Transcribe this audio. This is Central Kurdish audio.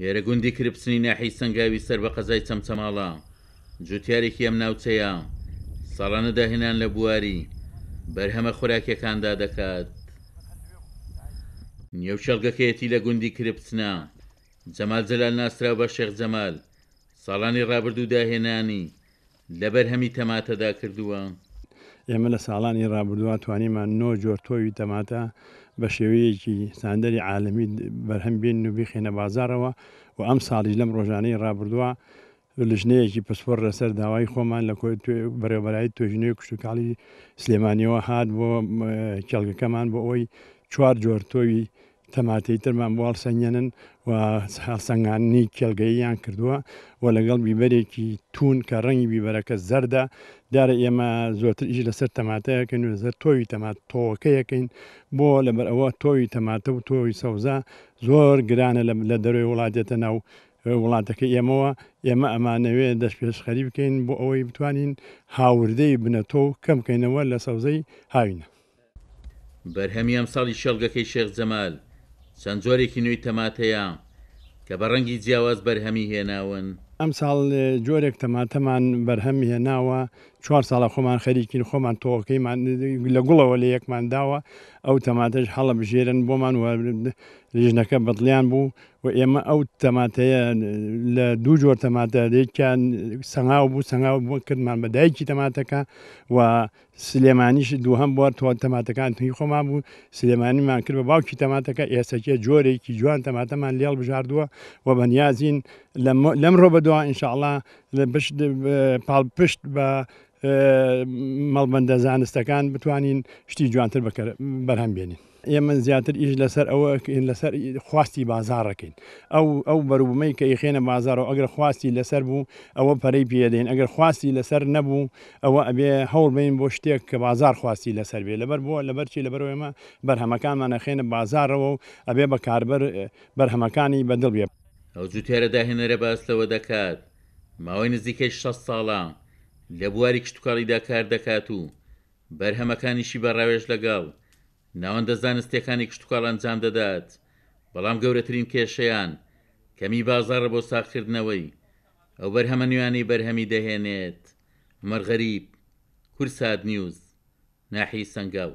هێرە گوندی کرپسنی ناحی سەنگاوی سەر بە قەزای چەمچەماڵە جوتیارێکی ئەم ناوچەیە ساڵانە داهێنان لە بواری بەرهەمە خۆراکیەکاندا دەکات. نێوچەڵگەکەیەتی لە گوندی کرپسنە جەمال جەلال ناسراو بە شێخ جەمال ساڵانی ڕابردوو داهێنانی لە بەرهەمی تەماتەدا کردووە. ئێمە لە ساڵانی ڕابردووە توانیمان 9 جۆر تۆوی تەماتە بە شێوەیەکی ساندەری عالەمی بەرهەم بێن و بخێنە بازارەوە و ئەم ساڵی لەم ڕۆژانەی ڕابردووە لژنەیەکی پسپۆر لەسەر داوای خۆمان لە بەڕێوەبەرایی توێژینەوەی کشتتوکاڵی سلێمانیەوە هات بۆ کێڵگەکەمان بۆ ئەوەی 4 جۆر تۆوی تەماتەی ترمان بۆ هەڵسەنگێنن و هەڵسەنگاندنی کێڵگەییان کردووە و لەگەڵ بیبەرێکی تون کە ڕەنگی بیبەرەکە زەردە دارە ئێمە زۆرتر ئیش لەسەر تەماتەیەکەین و لەسەر تۆوی تەمات تۆوەکەیەکەین بۆ لەبەر ئەوە تۆوی تەماتە و تۆوی سەوزا زۆر گرانە لە دەروی وڵاتێتە ناو وڵاتەکە ئێمەوە ئێمە ئەمانەوێ دەست پێشخەری بکەین بۆ ئەوەی بتوانین هاوردەی بنەتۆ کەم بکەینەوە لە سەوزەی هاوینە. بەرهەمی ئەم ساڵی شێڵگەکەی شێخ جەمال چەند جۆرێکی نوێی تەماتەیە کە بە ڕەنگی جیاواز بەرهەمی هێناون. ئەم ساڵ جۆرێک تەماتەمان بەرهەمی هێناوە 4 ساڵە خۆمان خەریکین خۆمان تۆکەیمان لە گوڵەوە لە یەکمان داوە ئەو تەماتەش هەڵە بژێرن بۆمان لیژنەکە بەدڵیان بوو و ئێمە ئەو تەماتەیە لە 2 جۆر تەماتەیەکیان سەنگاو بوو سەنگاو بۆ کردمان بە دایکی تەماتەکە و سلێمانیش دووهەم بۆ تەماتەکان توی خۆمان بوو سلێمانیمان کرد بە باوکی تەماتەکە ئێسەکە جۆرێکی جوان تەماتەمان لێڵ بژاردووە و بەنیازین لەم ڕۆ بەدووە ئینشاءڵڵا لە پاڵپشت بە مەڵبەندە زانستەکان بتوانین شتی جوانتر بەرهەم بێنین. ئێمە زیاتر ئیش لەسەر ئەوە لەسەر خواستی بازاڕەکەین ئەو بەروبمەی کە یخێنە بازارەوە ئەگەر خواستی لەسەر بوو ئەوە پەرەی پێدەین ئەگەر خواستی لەسەر نەبوو ئەوە ئەبێ هەوڵ بین بۆ شتێک کە بازار خواستی لەسەر بێ لەبەر بۆ لەبەرچی لەبەرەوە ئێمە بەرهەمەکانمان نەخێنە بازارەوە و ئەبێ بە کاربەر بەرهەمەکانی بەدڵ بێ. ئەو جوتیارە داهێنەرە باستەوە دەکات ماوەی نزیکەی 6 ساڵە لە بواری کشتتوکاڵیدا کار دەکات و بەرهەمەکانیشی بەڕاوێژ لەگەڵ ناوەندە زانستیەکانی کشتتوکاڵ ئەنجام دەدات بەڵام گەورەترین کێشەیان کەمی بازاڕە بۆ ساختکردنەوەی ئەو بەرهەمە نوێیانەی بەرهەمی دەهێنێت. مەرغەریب، کورسات نیوز، ناحی سەنگاو.